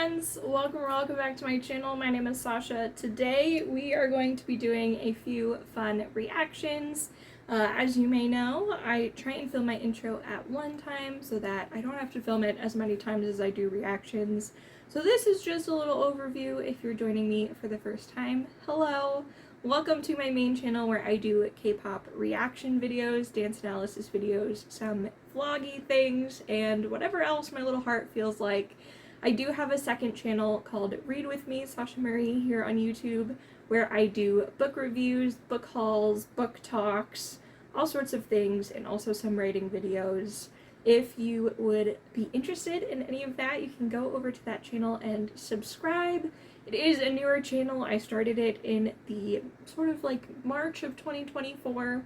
friends, welcome back to my channel. My name is Sasha. Today we are going to be doing a few fun reactions. As you may know, I try and film my intro at one time so that I don't have to film it as many times as I do reactions. So this is just a little overview if you're joining me for the first time. Hello! Welcome to my main channel where I do K-pop reaction videos, dance analysis videos, some vloggy things, and whatever else my little heart feels like. I do have a second channel called Read With Me, Sasha Marie, here on YouTube, where I do book reviews, book hauls, book talks, all sorts of things, and also some writing videos. If you would be interested in any of that, you can go over to that channel and subscribe. It is a newer channel. I started it in the sort of like March of 2024.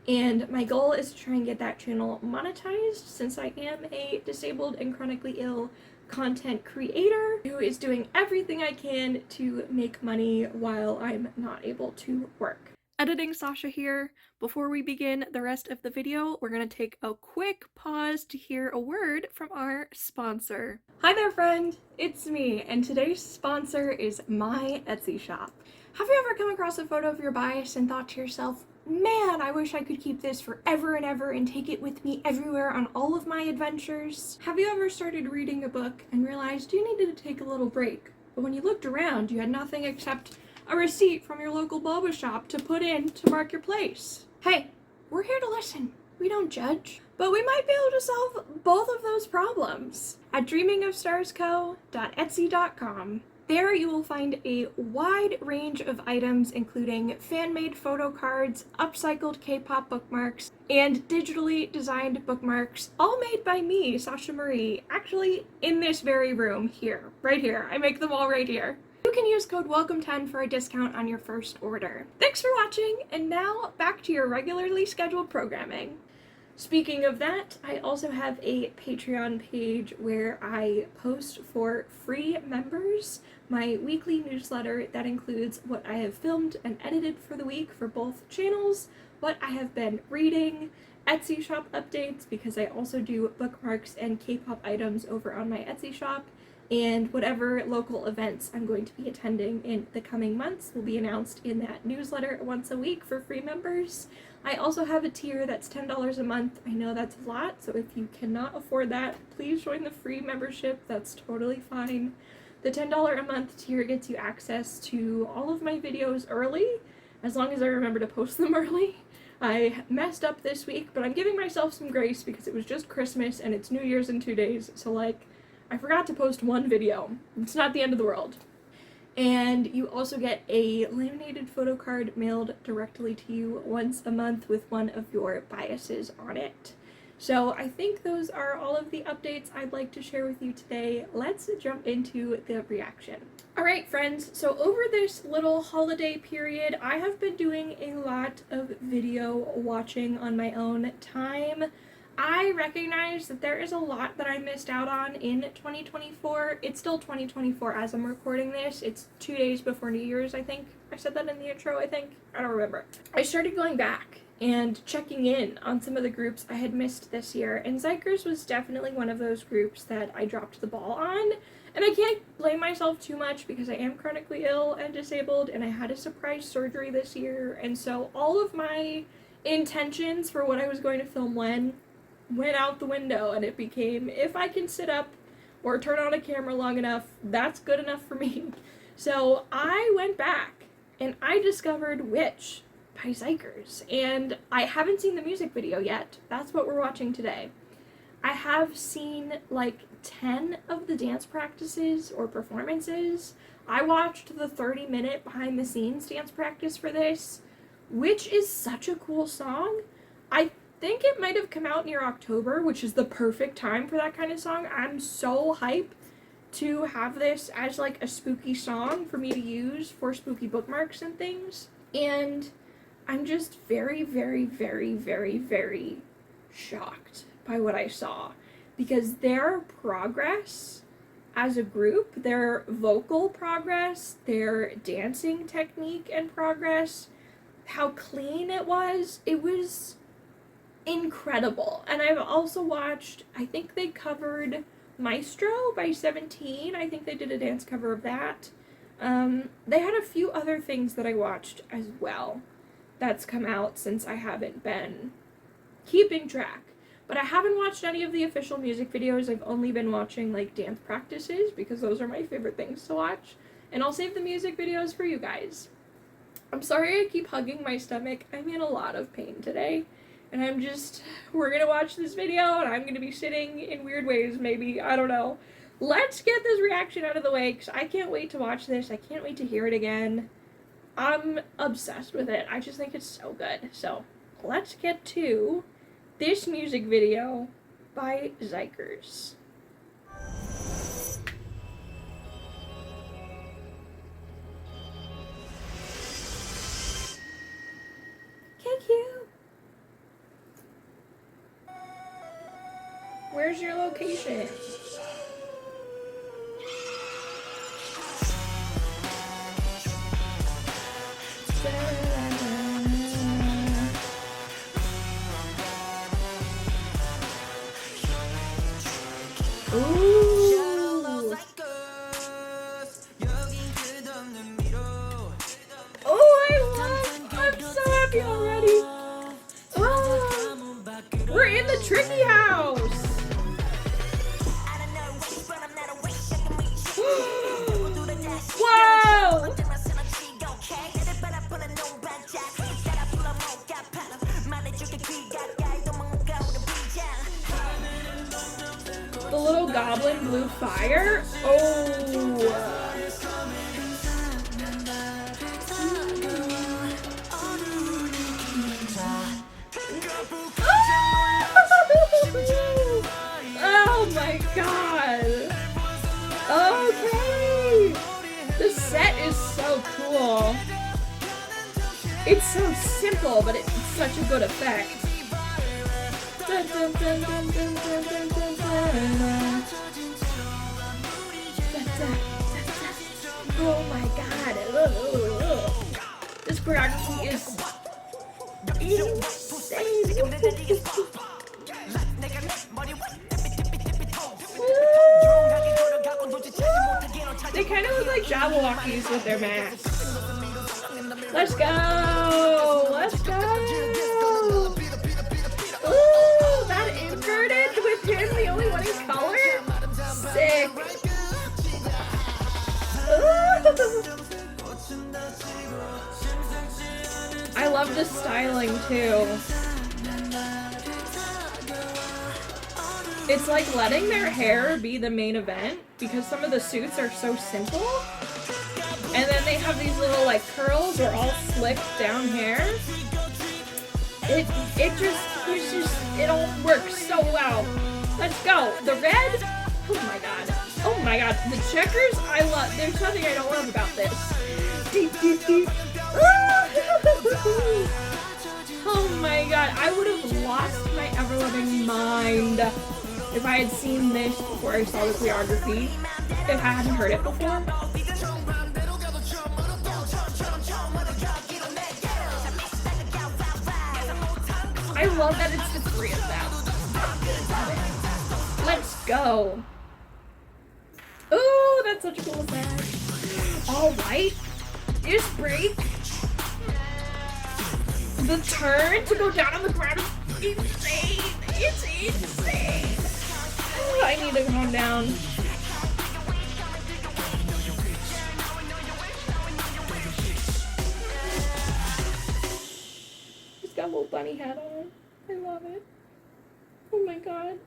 And my goal is to try and get that channel monetized since I am a disabled and chronically ill content creator who is doing everything I can to make money while I'm not able to work. Editing Sasha here. Before we begin the rest of the video, we're going to take a quick pause to hear a word from our sponsor. Hi there, friend! It's me, and today's sponsor is my Etsy shop. Have you ever come across a photo of your bias and thought to yourself, man, I wish I could keep this forever and ever and take it with me everywhere on all of my adventures? Have you ever started reading a book and realized you needed to take a little break, but when you looked around, you had nothing except a receipt from your local boba shop to put in to mark your place? Hey, we're here to listen. We don't judge. But we might be able to solve both of those problems at dreamingofstarsco.etsy.com. There you will find a wide range of items including fan-made photo cards, upcycled K-pop bookmarks, and digitally designed bookmarks, all made by me, Sasha Marie, actually in this very room here, right here. I make them all right here. You can use code WELCOME10 for a discount on your first order. Thanks for watching, and now back to your regularly scheduled programming. Speaking of that, I also have a Patreon page where I post for free members my weekly newsletter that includes what I have filmed and edited for the week for both channels, what I have been reading, Etsy shop updates because I also do bookmarks and K-pop items over on my Etsy shop, and whatever local events I'm going to be attending in the coming months will be announced in that newsletter once a week for free members. I also have a tier that's $10 a month. I know that's a lot, so if you cannot afford that, please join the free membership. That's totally fine. The $10 a month tier gets you access to all of my videos early, as long as I remember to post them early. I messed up this week, but I'm giving myself some grace because it was just Christmas and it's New Year's in 2 days, so like, I forgot to post one video. It's not the end of the world. And you also get a laminated photo card mailed directly to you once a month with one of your biases on it. So I think those are all of the updates I'd like to share with you today. Let's jump into the reaction. Alright friends, so over this little holiday period, I have been doing a lot of video watching on my own time. I recognize that there is a lot that I missed out on in 2024. It's still 2024 as I'm recording this. It's 2 days before New Year's, I think. I said that in the intro, I think. I don't remember. I started going back and checking in on some of the groups I had missed this year, and Xikers was definitely one of those groups that I dropped the ball on. And I can't blame myself too much because I am chronically ill and disabled, and I had a surprise surgery this year, and so all of my intentions for what I was going to film when went out the window, and it became, if I can sit up or turn on a camera long enough, that's good enough for me. So I went back and I discovered Witch by Xikers, and I haven't seen the music video yet. That's what we're watching today. I have seen like 10 of the dance practices or performances. I watched the 30-minute behind the scenes dance practice for this, which is such a cool song. I think it might have come out near October, which is the perfect time for that kind of song. I'm so hyped to have this as like a spooky song for me to use for spooky bookmarks and things. And I'm just very, very, very, very, very shocked by what I saw, because their progress as a group, their vocal progress, their dancing technique and progress, how clean it was incredible. And I've also watched, I think they covered Maestro by 17. I think they did a dance cover of that. They had a few other things that I watched as well that's come out since I haven't been keeping track. But I haven't watched any of the official music videos. I've only been watching, like, dance practices because those are my favorite things to watch. And I'll save the music videos for you guys. I'm sorry I keep hugging my stomach. I'm in a lot of pain today. And we're gonna watch this video and I'm gonna be sitting in weird ways, maybe. I don't know. Let's get this reaction out of the way because I can't wait to watch this. I can't wait to hear it again. I'm obsessed with it. I just think it's so good. So, let's get to this music video by Xikers. Where's your location? Ooh. Oh, I'm so happy already. Oh, we're in the tricky house. Whoa! The little goblin blew fire? Oh! Oh my god! Okay! The set is so cool. It's so simple, but it's such a good effect. Oh my god. This choreography is insane. They kind of look like Jabberwockies with their masks. Let's go! Let's go! Ooh, that inverted with him the only one in color? Sick! Ooh. I love the styling too. It's like letting their hair be the main event because some of the suits are so simple. And then they have these little like curls or all slicked down hair. It all works so well. Let's go. The red, oh my god. Oh my god. The checkers, I love. There's nothing I don't love about this. Oh my god. I would have lost my ever-loving mind if I had seen this before I saw the choreography. If I hadn't heard it before. I love that it's the three of them. Let's go. Ooh, that's such a cool effect. All white. This break. The turn to go down on the ground is insane. It's insane. Ooh, I need to calm down. He's got a little bunny hat on. I love it. Oh my god.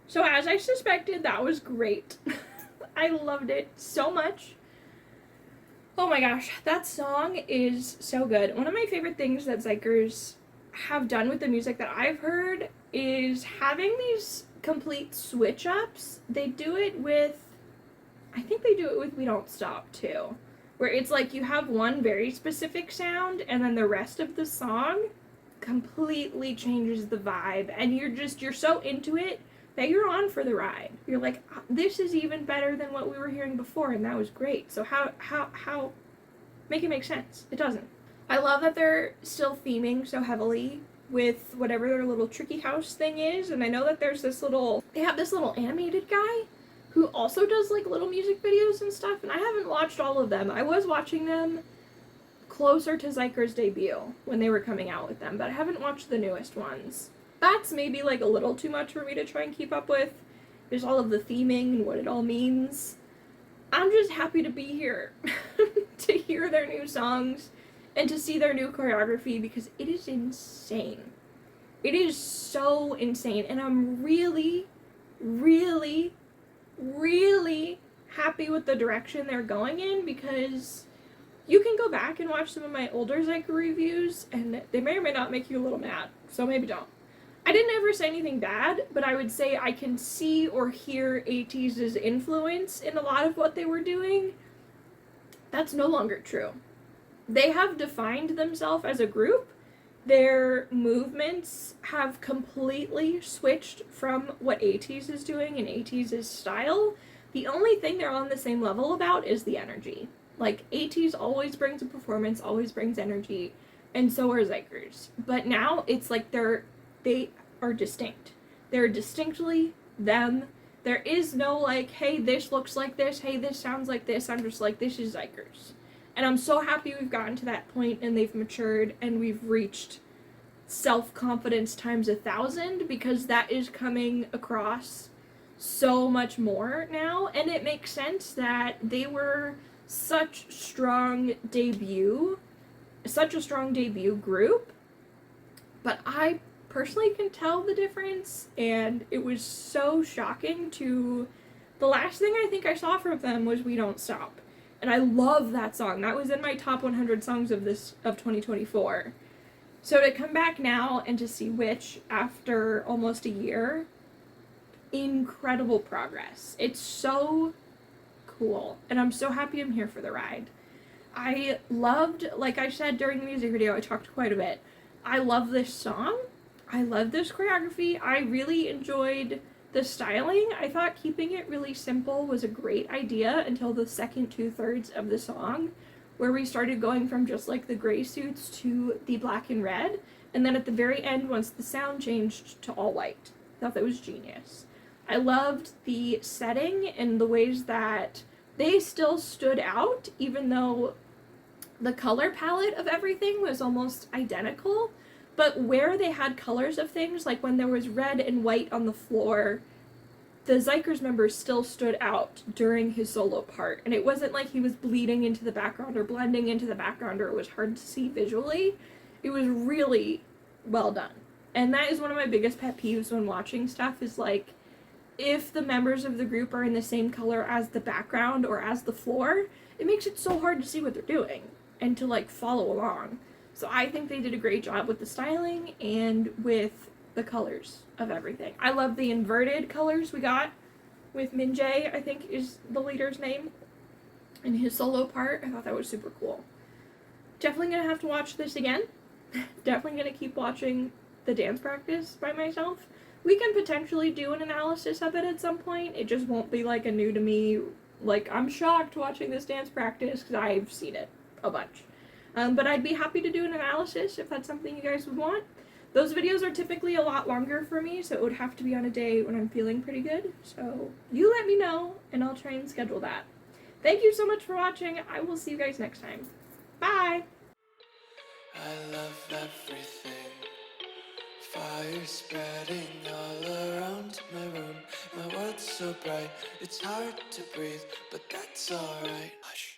So as I suspected, that was great. I loved it so much. Oh my gosh, that song is so good. One of my favorite things that Xikers have done with the music that I've heard is having these complete switch ups. They do it with, I think they do it with We Don't Stop too, where it's like you have one very specific sound and then the rest of the song completely changes the vibe and you're so into it that you're on for the ride. You're like, this is even better than what we were hearing before and that was great. So how make it make sense? It doesn't. I love that they're still theming so heavily with whatever their little tricky house thing is, and I know that they have this little animated guy who also does like little music videos and stuff, and I haven't watched all of them. I was watching them closer to Xikers' debut when they were coming out with them, but I haven't watched the newest ones. That's maybe like a little too much for me to try and keep up with. There's all of the theming and what it all means. I'm just happy to be here to hear their new songs and to see their new choreography because it is insane. It is so insane, and I'm really, really, really happy with the direction they're going in because you can go back and watch some of my older Zyker reviews and they may or may not make you a little mad, so maybe don't. I didn't ever say anything bad, but I would say I can see or hear ATEEZ's influence in a lot of what they were doing. That's no longer true. They have defined themselves as a group. Their movements have completely switched from what ATEEZ is doing and ATEEZ's style. The only thing they're on the same level about is the energy. Like, ATEEZ always brings a performance, always brings energy, and so are Xikers. But now it's like they are distinct. They're distinctly them. There is no like, hey, this looks like this, hey, this sounds like this. I'm just like, this is Xikers. And I'm so happy we've gotten to that point and they've matured and we've reached self-confidence times 1,000 because that is coming across so much more now. And it makes sense that they were such a strong debut group, but I personally can tell the difference, and it was so shocking to the last thing I think I saw from them was We Don't Stop. And I love that song. That was in my top 100 songs of 2024. So to come back now and to see Witch after almost a year, incredible progress. It's so cool, and I'm so happy I'm here for the ride. I loved, like I said during the music video, I talked quite a bit. I love this song. I love this choreography. I really enjoyed the styling. I thought keeping it really simple was a great idea until the second 2/3 of the song, where we started going from just like the gray suits to the black and red, and then at the very end, once the sound changed to all white. I thought that was genius. I loved the setting and the ways that they still stood out, even though the color palette of everything was almost identical. But where they had colors of things, like when there was red and white on the floor, the Xikers members still stood out during his solo part. And it wasn't like he was bleeding into the background or blending into the background or it was hard to see visually. It was really well done. And that is one of my biggest pet peeves when watching stuff is like, if the members of the group are in the same color as the background or as the floor, it makes it so hard to see what they're doing and to like follow along. So I think they did a great job with the styling and with the colors of everything. I love the inverted colors we got with Minjae, I think is the leader's name, in his solo part. I thought that was super cool. Definitely gonna have to watch this again. Definitely gonna keep watching the dance practice by myself. We can potentially do an analysis of it at some point. It just won't be like a new to me, like I'm shocked watching this dance practice because I've seen it a bunch. But I'd be happy to do an analysis if that's something you guys would want. Those videos are typically a lot longer for me, so it would have to be on a day when I'm feeling pretty good. So you let me know, and I'll try and schedule that. Thank you so much for watching. I will see you guys next time. Bye! I love everything. Fire spreading all around my room. My world's so bright, it's hard to breathe, but that's alright. Hush.